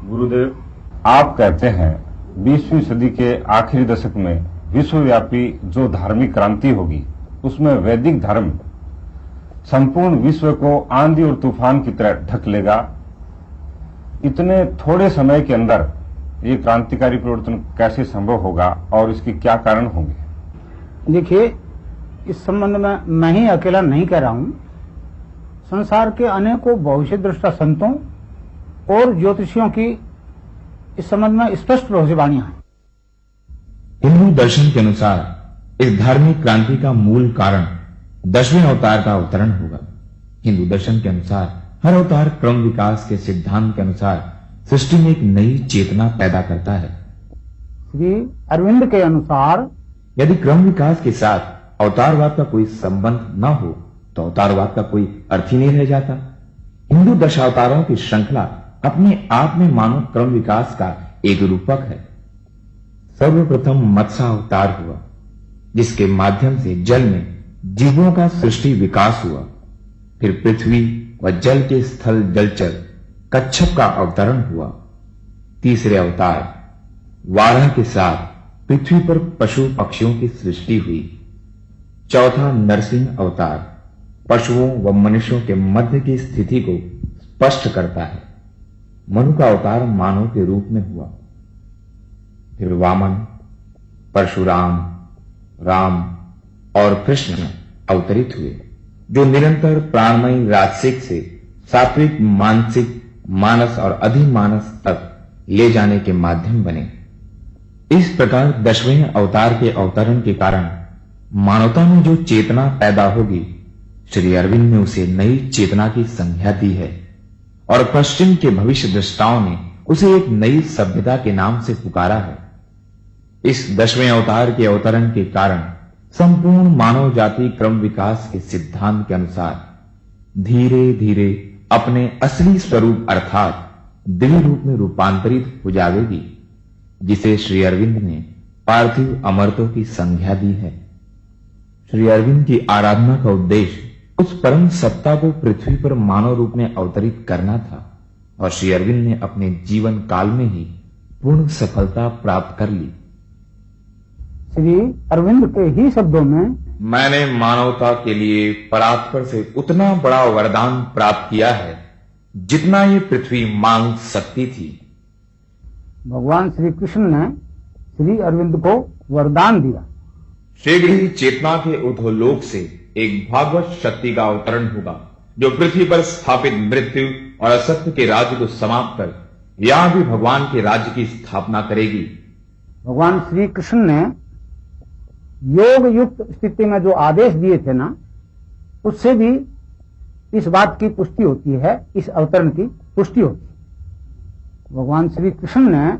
गुरुदेव, आप कहते हैं 20वीं सदी के आखिरी दशक में विश्वव्यापी जो धार्मिक क्रांति होगी उसमें वैदिक धर्म संपूर्ण विश्व को आंधी और तूफान की तरह ढक लेगा। इतने थोड़े समय के अंदर ये क्रांतिकारी परिवर्तन कैसे संभव होगा और इसके क्या कारण होंगे? देखिए, इस संबंध में मैं ही अकेला नहीं कह रहा हूं। संसार के अनेकों भविष्य दृष्टा संतों और ज्योतिषियों की इस संबंध में स्पष्ट भविष्यवाणियां हैं। हिंदू दर्शन के अनुसार इस धार्मिक क्रांति का मूल कारण 10वें अवतार का अवतरण होगा। हिंदू दर्शन के अनुसार हर अवतार क्रम विकास के सिद्धांत के अनुसार सृष्टि में एक नई चेतना पैदा करता है। श्री अरविंद के अनुसार यदि क्रम विकास के साथ अवतारवाद का कोई संबंध न हो तो अवतारवाद का कोई अर्थ ही नहीं रह जाता। हिंदू दशावतारों की श्रृंखला अपने आप में मानव क्रम विकास का एक रूपक है। सर्वप्रथम मत्स्य अवतार हुआ, जिसके माध्यम से जल में जीवों का सृष्टि विकास हुआ। फिर पृथ्वी व जल के स्थल जलचर कच्छप का अवतरण हुआ। तीसरे अवतार वाराह के साथ पृथ्वी पर पशु पक्षियों की सृष्टि हुई। चौथा नरसिंह अवतार पशुओं व मनुष्यों के मध्य की स्थिति को स्पष्ट करता है। मनु का अवतार मानव के रूप में हुआ। फिर वामन, परशुराम, राम और कृष्ण अवतरित हुए, जो निरंतर प्राणमयी राजसिक से सात्विक मानसिक मानस और अधिमानस तक ले जाने के माध्यम बने। इस प्रकार 10वें अवतार के अवतरण के कारण मानवता में जो चेतना पैदा होगी, श्री अरविंद ने उसे नई चेतना की संज्ञा दी है और पश्चिम के भविष्य दृष्टाओं ने उसे एक नई सभ्यता के नाम से पुकारा है। इस 10वें अवतार के अवतरण के कारण संपूर्ण मानव जाति क्रम विकास के सिद्धांत के अनुसार धीरे धीरे अपने असली स्वरूप अर्थात दिव्य रूप में रूपांतरित हो जाएगी, जिसे श्री अरविंद ने पार्थिव अमरत्व की संज्ञा दी है। श्री अरविंद की आराधना का उद्देश्य उस परम सत्ता को पृथ्वी पर मानव रूप में अवतरित करना था और श्री अरविंद ने अपने जीवन काल में ही पूर्ण सफलता प्राप्त कर ली। श्री अरविंद के ही शब्दों में, मैंने मानवता के लिए परात्पर से उतना बड़ा वरदान प्राप्त किया है जितना ये पृथ्वी मांग सकती थी। भगवान श्री कृष्ण ने श्री अरविंद को वरदान दिया। शीघ्र ही चेतना के उधोलोक से एक भागवत शक्ति का अवतरण होगा, जो पृथ्वी पर स्थापित मृत्यु और असत्य के राज्य को समाप्त कर यहां भी भगवान के राज्य की स्थापना करेगी। भगवान श्री कृष्ण ने योग युक्त स्थिति में जो आदेश दिए थे ना, उससे भी इस बात की पुष्टि होती है, इस अवतरण की पुष्टि होती है। भगवान श्री कृष्ण ने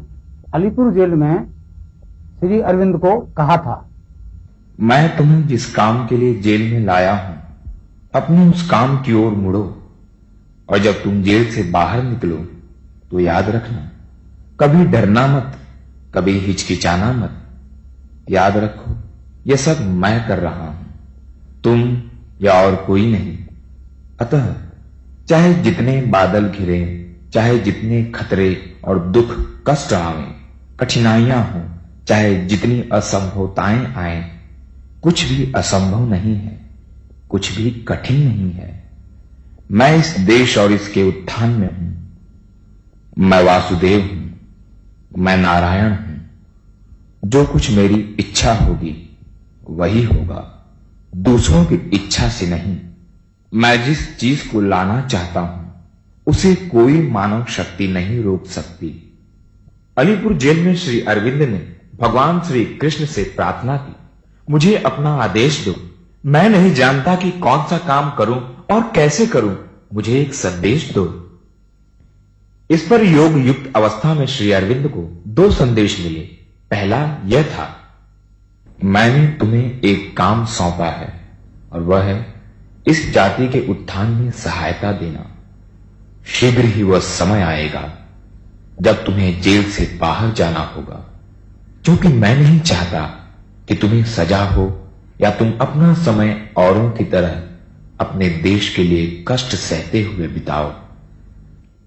अलीपुर जेल में श्री अरविंद को कहा था, मैं तुम्हें जिस काम के लिए जेल में लाया हूं, अपने उस काम की ओर मुड़ो और जब तुम जेल से बाहर निकलो तो याद रखना, कभी डरना मत, कभी हिचकिचाना मत। याद रखो, यह सब मैं कर रहा हूं, तुम या और कोई नहीं। अतः चाहे जितने बादल घिरे, चाहे जितने खतरे और दुख कष्ट आवे, कठिनाइयां हों, चाहे जितनी असंभवताएं आए, कुछ भी असंभव नहीं है, कुछ भी कठिन नहीं है। मैं इस देश और इसके उत्थान में हूं। मैं वासुदेव हूं, मैं नारायण हूं। जो कुछ मेरी इच्छा होगी वही होगा, दूसरों की इच्छा से नहीं। मैं जिस चीज को लाना चाहता हूं उसे कोई मानव शक्ति नहीं रोक सकती। अलीपुर जेल में श्री अरविंद ने भगवान श्री कृष्ण से प्रार्थना की, मुझे अपना आदेश दो, मैं नहीं जानता कि कौन सा काम करूं और कैसे करूं, मुझे एक संदेश दो। इस पर योग युक्त अवस्था में श्री अरविंद को 2 संदेश मिले। पहला यह था, मैंने तुम्हें एक काम सौंपा है और वह है इस जाति के उत्थान में सहायता देना। शीघ्र ही वह समय आएगा जब तुम्हें जेल से बाहर जाना होगा, क्योंकि मैं नहीं चाहता कि तुम्हें सजा हो या तुम अपना समय औरों की तरह अपने देश के लिए कष्ट सहते हुए बिताओ।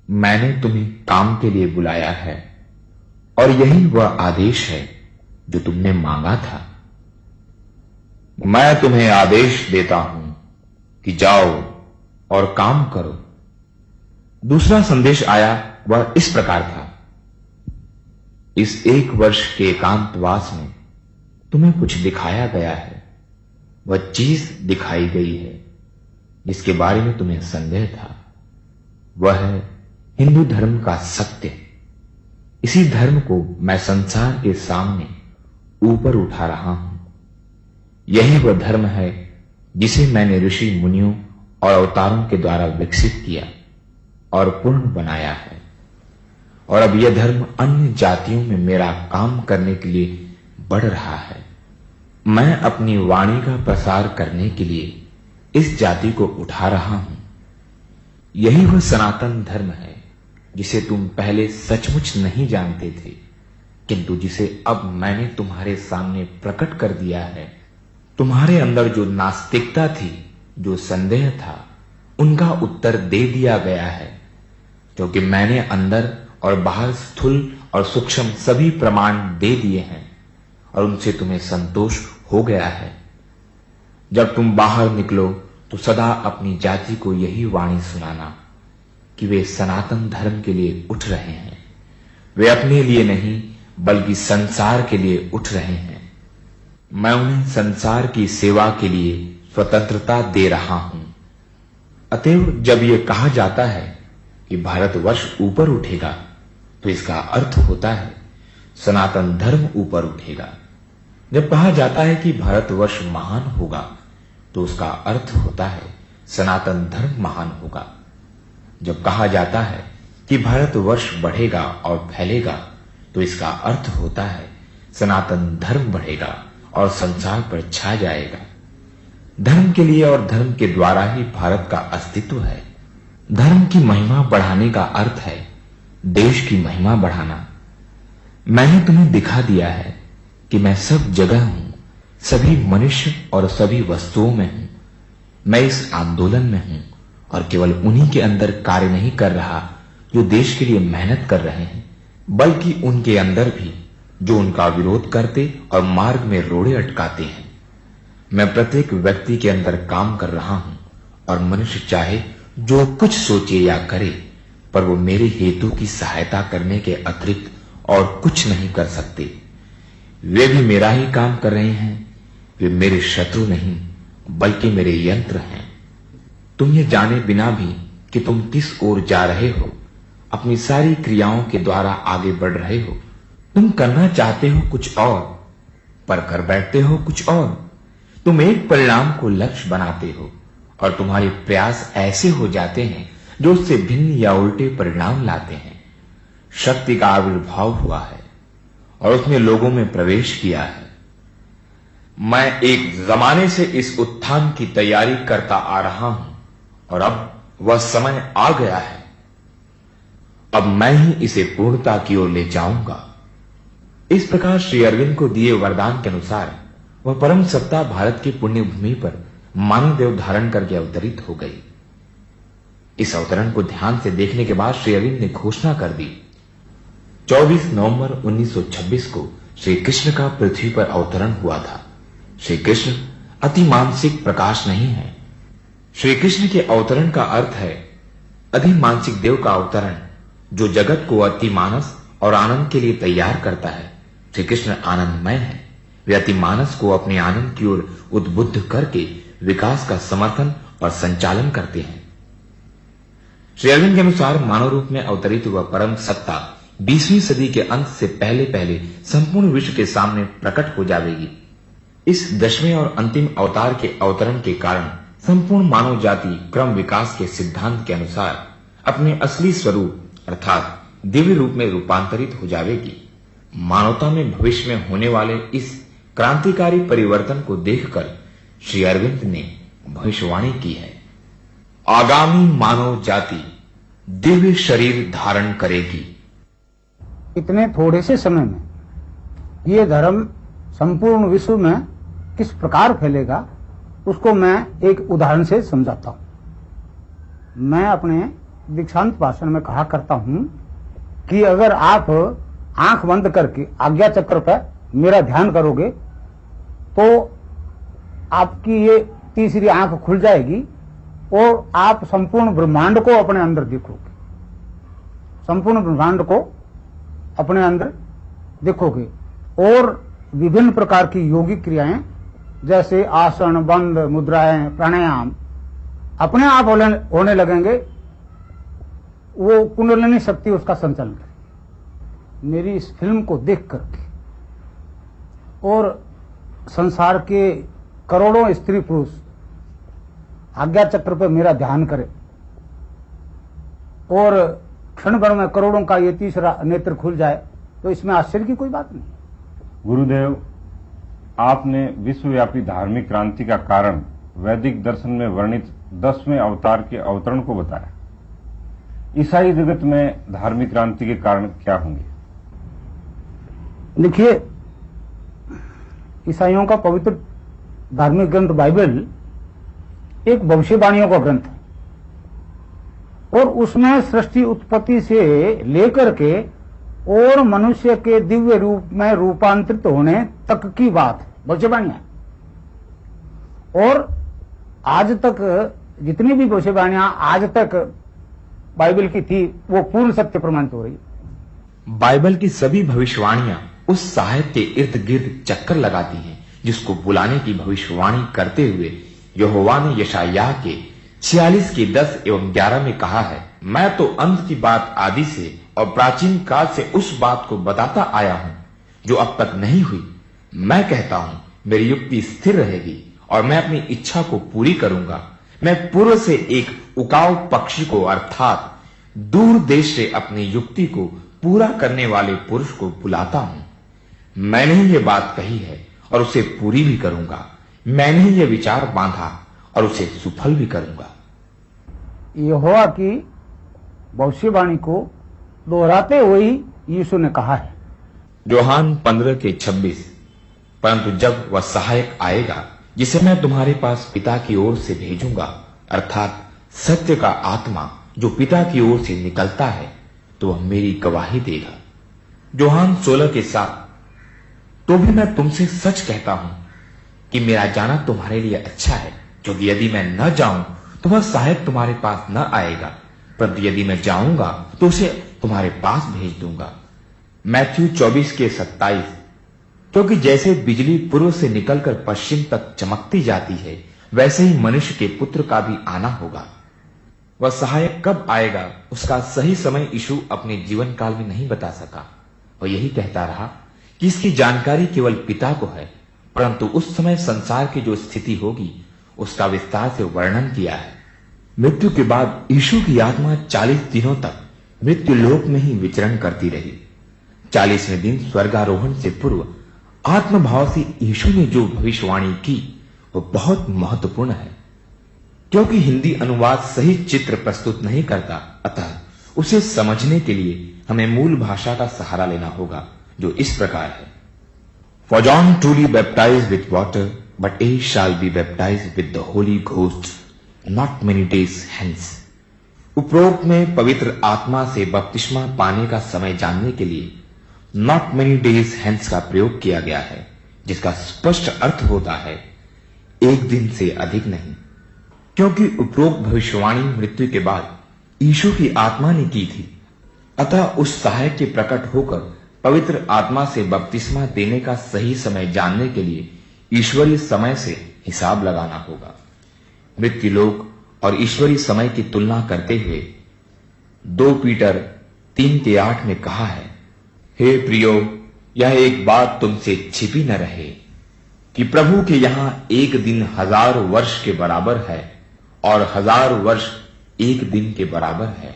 मैंने तुम्हें काम के लिए बुलाया है और यही वह आदेश है जो तुमने मांगा था। मैं तुम्हें आदेश देता हूं कि जाओ और काम करो। दूसरा संदेश आया, वह इस प्रकार था। इस 1 वर्ष के एकांतवास में तुम्हें कुछ दिखाया गया है। वह चीज दिखाई गई है जिसके बारे में तुम्हें संदेह था। वह है हिंदू धर्म का सत्य। इसी धर्म को मैं संसार के सामने ऊपर उठा रहा हूं। यही वह धर्म है जिसे मैंने ऋषि मुनियों और अवतारों के द्वारा विकसित किया और पूर्ण बनाया है। और अब यह धर्म अन्य जातियों में मेरा काम करने के लिए बढ़ रहा है। मैं अपनी वाणी का प्रसार करने के लिए इस जाति को उठा रहा हूं। यही वह सनातन धर्म है जिसे तुम पहले सचमुच नहीं जानते थे, किंतु जिसे अब मैंने तुम्हारे सामने प्रकट कर दिया है। तुम्हारे अंदर जो नास्तिकता थी, जो संदेह था, उनका उत्तर दे दिया गया है, क्योंकि मैंने अंदर और बाहर स्थूल और सूक्ष्म सभी प्रमाण दे दिए हैं और उनसे तुम्हें संतोष हो गया है। जब तुम बाहर निकलो तो सदा अपनी जाति को यही वाणी सुनाना कि वे सनातन धर्म के लिए उठ रहे हैं। वे अपने लिए नहीं बल्कि संसार के लिए उठ रहे हैं। मैं उन्हें संसार की सेवा के लिए स्वतंत्रता दे रहा हूं। अतएव जब यह कहा जाता है कि भारतवर्ष ऊपर उठेगा, तो इसका अर्थ होता है सनातन धर्म ऊपर उठेगा। जब कहा जाता है कि भारतवर्ष महान होगा, तो उसका अर्थ होता है सनातन धर्म महान होगा। जब कहा जाता है कि भारतवर्ष बढ़ेगा और फैलेगा, तो इसका अर्थ होता है सनातन धर्म बढ़ेगा और संसार पर छा जाएगा। धर्म के लिए और धर्म के द्वारा ही भारत का अस्तित्व है। धर्म की महिमा बढ़ाने का अर्थ है देश की महिमा बढ़ाना। मैंने तुम्हें दिखा दिया है कि मैं सब जगह हूं, सभी मनुष्य और सभी वस्तुओं में हूं। मैं इस आंदोलन में हूं और केवल उन्हीं के अंदर कार्य नहीं कर रहा जो देश के लिए मेहनत कर रहे हैं, बल्कि उनके अंदर भी जो उनका विरोध करते और मार्ग में रोड़े अटकाते हैं। मैं प्रत्येक व्यक्ति के अंदर काम कर रहा हूं और मनुष्य चाहे जो कुछ सोचे या करे, पर वो मेरे हेतु की सहायता करने के अतिरिक्त और कुछ नहीं कर सकते। वे भी मेरा ही काम कर रहे हैं। वे मेरे शत्रु नहीं बल्कि मेरे यंत्र हैं। तुम ये जाने बिना भी कि तुम किस ओर जा रहे हो, अपनी सारी क्रियाओं के द्वारा आगे बढ़ रहे हो। तुम करना चाहते हो कुछ और, पर कर बैठते हो कुछ और। तुम एक परिणाम को लक्ष्य बनाते हो और तुम्हारे प्रयास ऐसे हो जाते हैं जो उससे भिन्न या उल्टे परिणाम लाते हैं। शक्ति का आविर्भाव हुआ है और उसने लोगों में प्रवेश किया है। मैं एक जमाने से इस उत्थान की तैयारी करता आ रहा हूं और अब वह समय आ गया है। अब मैं ही इसे पूर्णता की ओर ले जाऊंगा। इस प्रकार श्री अरविंद को दिए वरदान के अनुसार वह परम सत्ता भारत की पुण्य भूमि पर मानव देव धारण करके अवतरित हो गई। इस अवतरण को ध्यान से देखने के बाद श्री अरविंद ने घोषणा कर दी। 24 नवंबर 1926 को श्री कृष्ण का पृथ्वी पर अवतरण हुआ था। श्री कृष्ण अति मानसिक प्रकाश नहीं है। श्री कृष्ण के अवतरण का अर्थ है अधि मानसिक देव का अवतरण, जो जगत को अति मानस और आनंद के लिए तैयार करता है। श्री कृष्ण आनंदमय है। वे अति मानस को अपने आनंद की ओर उद्बुद्ध करके विकास का समर्थन और संचालन करते हैं। श्री अरविंद के अनुसार मानव रूप में अवतरित हुआ परम सत्ता 20वीं सदी के अंत से पहले पहले संपूर्ण विश्व के सामने प्रकट हो जाएगी। इस 10वें और अंतिम अवतार के अवतरण के कारण संपूर्ण मानव जाति क्रम विकास के सिद्धांत के अनुसार अपने असली स्वरूप अर्थात दिव्य रूप में रूपांतरित हो जाएगी। मानवता में भविष्य में होने वाले इस क्रांतिकारी परिवर्तन को देखकर श्री अरविंद ने भविष्यवाणी की है। आगामी मानव जाति दिव्य शरीर धारण करेगी। इतने थोड़े से समय में ये धर्म संपूर्ण विश्व में किस प्रकार फैलेगा, उसको मैं एक उदाहरण से समझाता हूं। मैं अपने दीक्षांत भाषण में कहा करता हूं कि अगर आप आंख बंद करके आज्ञा चक्र पर मेरा ध्यान करोगे तो आपकी ये तीसरी आंख खुल जाएगी और आप संपूर्ण ब्रह्मांड को अपने अंदर देखोगे, संपूर्ण ब्रह्मांड को अपने अंदर देखोगे। और विभिन्न प्रकार की योगिक क्रियाएं जैसे आसन, बंद, मुद्राएं, प्राणायाम अपने आप होने लगेंगे। वो कुंडलिनी शक्ति उसका संचालन करेगी। मेरी इस फिल्म को देख करके और संसार के करोड़ों स्त्री पुरुष आज्ञा चक्र पर मेरा ध्यान करें और क्षण भर में करोड़ों का ये तीसरा नेत्र खुल जाए तो इसमें आश्चर्य की कोई बात नहीं। गुरुदेव, आपने विश्वव्यापी धार्मिक क्रांति का कारण वैदिक दर्शन में वर्णित 10वें अवतार के अवतरण को बताया। ईसाई जगत में धार्मिक क्रांति के कारण क्या होंगे? देखिए, ईसाइयों का पवित्र धार्मिक ग्रंथ बाइबल एक भविष्यवाणियों का ग्रंथ है और उसमें सृष्टि उत्पत्ति से लेकर के और मनुष्य के दिव्य रूप में रूपांतरित होने तक की बात भविष्यवाणियां। और आज तक जितनी भी भविष्यवाणियां आज तक बाइबल की थी वो पूर्ण सत्य प्रमाणित हो रही। बाइबल की सभी भविष्यवाणियां उस सहायक के इर्द गिर्द चक्कर लगाती हैं जिसको बुलाने की भविष्यवाणी करते हुए यहोवा ने यशायाह के 46 के 10 एवं 11 में कहा है, मैं तो अंत की बात आदि से और प्राचीन काल से उस बात को बताता आया हूं जो अब तक नहीं हुई। मैं कहता हूं मेरी युक्ति स्थिर रहेगी और मैं अपनी इच्छा को पूरी करूंगा। मैं पूर्व से एक उकाऊ पक्षी को अर्थात दूर देश से अपनी युक्ति को पूरा करने वाले पुरुष को बुलाता हूं। मैंने ही ये बात कही है और उसे पूरी भी करूंगा। मैंने ही ये विचार बांधा और उसे सुफल भी करूंगा। यहोवा की भविष्यवाणी को दोहराते हुए यीशु ने कहा है, यूहन्ना 15 के 26, परंतु जब वह सहायक आएगा जिसे मैं तुम्हारे पास पिता की ओर से भेजूंगा, अर्थात सत्य का आत्मा जो पिता की ओर से निकलता है, तो वह मेरी गवाही देगा। यूहन्ना 16 के 7, तो भी मैं तुमसे सच कहता हूं कि मेरा जाना तुम्हारे लिए अच्छा है, क्योंकि यदि मैं न जाऊं तो वह सहायक तुम्हारे पास न आएगा, परंतु यदि मैं जाऊंगा तो उसे तुम्हारे पास भेज दूंगा। मैथ्यू 24 के 27, क्योंकि जैसे बिजली पूर्व से निकलकर पश्चिम तक चमकती जाती है, वैसे ही मनुष्य के पुत्र का भी आना होगा। वह सहायक कब आएगा उसका सही समय यीशु अपने जीवन काल में नहीं बता सका। वह यही कहता रहा कि इसकी जानकारी केवल पिता को है, परंतु उस समय संसार की जो स्थिति होगी उसका विस्तार से वर्णन किया है। मृत्यु के बाद यीशु की आत्मा 40 दिनों तक मृत्यु लोक में ही विचरण करती रही। 40वें दिन स्वर्गारोहण से पूर्व आत्मभाव से यीशु ने जो भविष्यवाणी की वो बहुत महत्वपूर्ण है, क्योंकि हिंदी अनुवाद सही चित्र प्रस्तुत नहीं करता, अतः उसे समझने के लिए हमें मूल भाषा का सहारा लेना होगा, जो इस प्रकार है। For John truly baptized with water, but he shall be baptized with the Holy Ghost not many days hence. उपरोक्त में पवित्र आत्मा से बपतिस्मा पाने का समय जानने के लिए not many days hence का प्रयोग किया गया है, जिसका स्पष्ट अर्थ होता है एक दिन से अधिक नहीं, क्योंकि उपरोक्त भविष्यवाणी मृत्यु के बाद यीशु की आत्मा ने की थी। अतः उस सहायक के प्रकट होकर पवित्र आत्मा से बपतिस्मा देने का सही समय जानने के लिए ईश्वरीय समय से हिसाब लगाना होगा। मृत्यु लोक और ईश्वरीय समय की तुलना करते हुए 2 पीटर 3 के 8 में कहा है, हे प्रियो, यह एक बात तुमसे छिपी न रहे कि प्रभु के यहां एक दिन 1000 वर्ष के बराबर है और 1000 वर्ष एक दिन के बराबर है।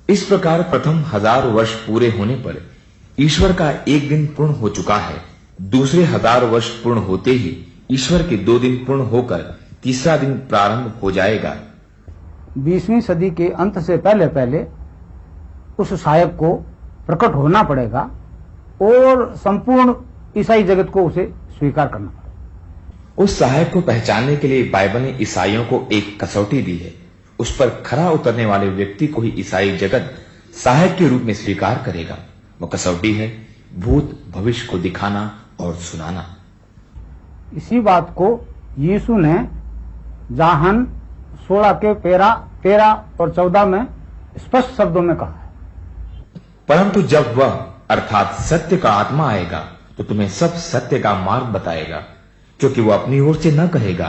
इस प्रकार प्रथम 1000 वर्ष पूरे होने पर ईश्वर का एक दिन पूर्ण हो चुका है। दूसरे 1000 वर्ष पूर्ण होते ही ईश्वर के 2 दिन पूर्ण होकर तीसरा दिन प्रारंभ हो जाएगा। 20वीं सदी के अंत से पहले पहले उस सहायक को प्रकट होना पड़ेगा और संपूर्ण ईसाई जगत को उसे स्वीकार करना पड़ेगा। उस सहायक को पहचानने के लिए बाइबल ने ईसाइयों को एक कसौटी दी है। उस पर खरा उतरने वाले व्यक्ति को ही ईसाई जगत सहायक के रूप में स्वीकार करेगा। वो कसौटी है भूत भविष्य को दिखाना और सुनाना। इसी बात को यीशु ने जाहन 16 के 13 और 14 में स्पष्ट शब्दों में कहा है। परंतु जब वह अर्थात सत्य का आत्मा आएगा तो तुम्हें सब सत्य का मार्ग बताएगा, क्योंकि वह अपनी ओर से न कहेगा,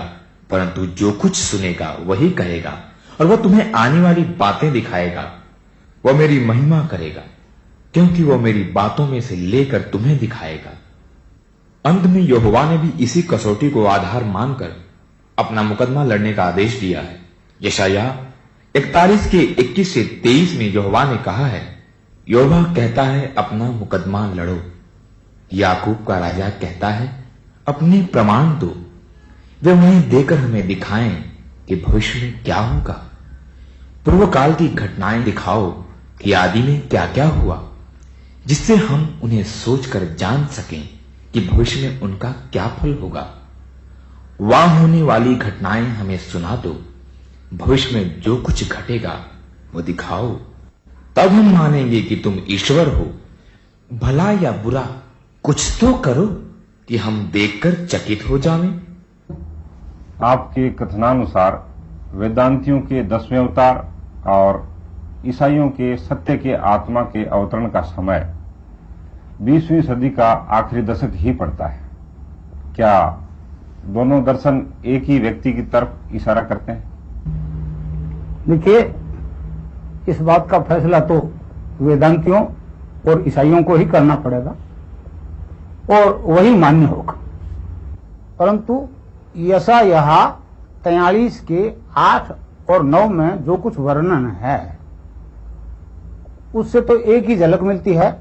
परंतु जो कुछ सुनेगा वही कहेगा, और वह तुम्हें आने वाली बातें दिखाएगा। वह मेरी महिमा करेगा, क्योंकि वह मेरी बातों में से लेकर तुम्हें दिखाएगा। अंत में यहोवा ने भी इसी कसौटी को आधार मानकर अपना मुकदमा लड़ने का आदेश दिया है। यशायाह 41 के 21 से 23 में यहोवा ने कहा है, यहोवा कहता है अपना मुकदमा लड़ो। याकूब का राजा कहता है अपने प्रमाण दो, वे उन्हें देकर हमें दिखाएं कि भविष्य में क्या होगा। पूर्व काल की घटनाएं दिखाओ कि आदि में क्या क्या हुआ, जिससे हम उन्हें सोचकर जान सकें कि भविष्य में उनका क्या फल होगा। वहां होने वाली घटनाएं हमें सुना दो, भविष्य में जो कुछ घटेगा वो दिखाओ, तब हम मानेंगे कि तुम ईश्वर हो। भला या बुरा कुछ तो करो कि हम देखकर चकित हो जावें। आपके कथनानुसार वेदांतियों के 10वें अवतार और ईसाइयों के सत्य के आत्मा के अवतरण का समय 20वीं सदी का आखिरी दशक ही पड़ता है। क्या दोनों दर्शन एक ही व्यक्ति की तरफ इशारा करते हैं? देखिए, इस बात का फैसला तो वेदांतियों और ईसाइयों को ही करना पड़ेगा और वही मान्य होगा। परंतु यशायाह 43 के 8 और 9 में जो कुछ वर्णन है उससे तो एक ही झलक मिलती है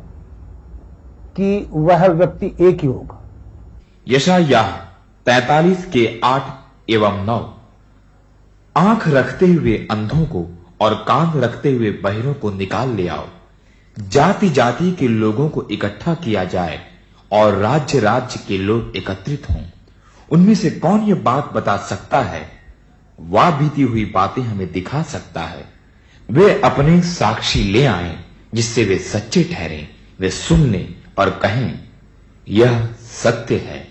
कि वह व्यक्ति एक ही होगा। यशायाह 43 के 8 एवं 9, आंख रखते हुए अंधों को और कान रखते हुए बहिरों को निकाल ले आओ, जाति जाति के लोगों को इकट्ठा किया जाए और राज्य राज्य के लोग एकत्रित हों। उनमें से कौन यह बात बता सकता है? वह बीती हुई बातें हमें दिखा सकता है। वे अपने साक्षी ले आए जिससे वे सच्चे ठहरें। वे सुन लें और कहें यह सत्य है।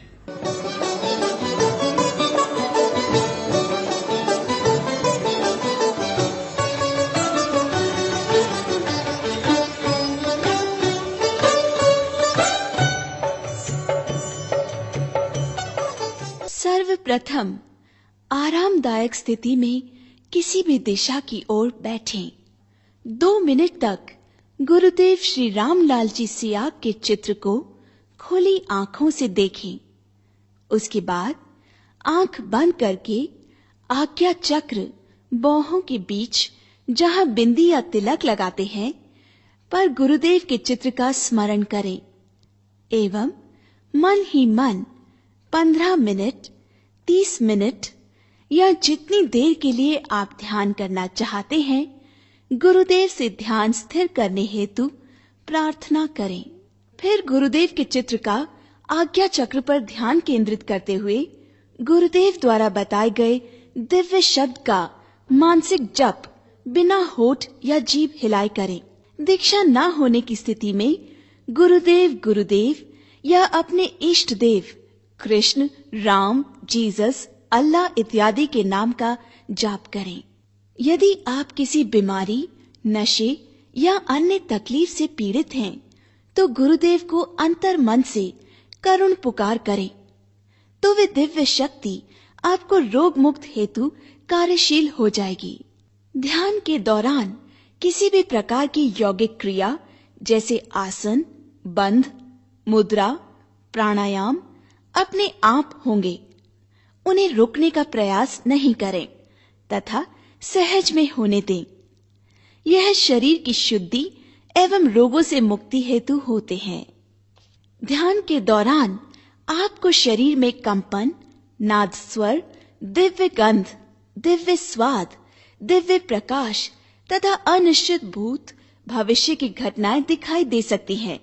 सर्वप्रथम आरामदायक स्थिति में किसी भी दिशा की ओर बैठें। 2 मिनट तक गुरुदेव श्री रामलाल जी सियाग के चित्र को खुली आंखों से देखें। उसके बाद आंख बंद करके आज्ञा चक्र बाहों के बीच जहां बिंदी या तिलक लगाते हैं पर गुरुदेव के चित्र का स्मरण करें एवं मन ही मन 15 मिनट, 30 मिनट या जितनी देर के लिए आप ध्यान करना चाहते हैं गुरुदेव से ध्यान स्थिर करने हेतु प्रार्थना करें। फिर गुरुदेव के चित्र का आज्ञा चक्र पर ध्यान केंद्रित करते हुए गुरुदेव द्वारा बताए गए दिव्य शब्द का मानसिक जप बिना होठ या जीभ हिलाए करें। दीक्षा न होने की स्थिति में गुरुदेव गुरुदेव या अपने इष्ट देव कृष्ण, राम, जीसस, अल्लाह इत्यादि के नाम का जाप करें। यदि आप किसी बीमारी, नशे या अन्य तकलीफ से पीड़ित हैं तो गुरुदेव को अंतर मन से करुण पुकार करें तो वे दिव्य शक्ति आपको रोग मुक्त हेतु कार्यशील हो जाएगी। ध्यान के दौरान किसी भी प्रकार की यौगिक क्रिया जैसे आसन, बंध, मुद्रा, प्राणायाम अपने आप होंगे। उन्हें रोकने का प्रयास नहीं करें तथा सहज में होने दें। यह शरीर की शुद्धि एवं रोगों से मुक्ति हेतु होते हैं। ध्यान के दौरान आपको शरीर में कंपन, नाद स्वर, दिव्य गंध, दिव्य स्वाद, दिव्य प्रकाश तथा अनिश्चित भूत भविष्य की घटनाएं दिखाई दे सकती हैं।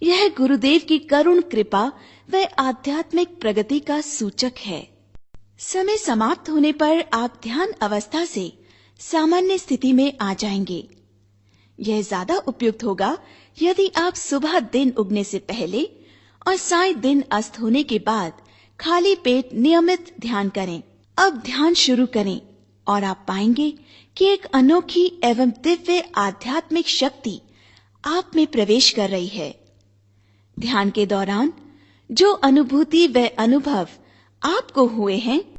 यह गुरुदेव की करुण कृपा व आध्यात्मिक प्रगति का सूचक है। समय समाप्त होने पर आप ध्यान अवस्था से सामान्य स्थिति में आ जाएंगे। यह ज्यादा उपयुक्त होगा यदि आप सुबह दिन उगने से पहले और साय दिन अस्त होने के बाद खाली पेट नियमित ध्यान करें। अब ध्यान शुरू करें और आप पाएंगे कि एक अनोखी एवं दिव्य आध्यात्मिक शक्ति आप में प्रवेश कर रही है। ध्यान के दौरान जो अनुभूति व अनुभव आपको हुए हैं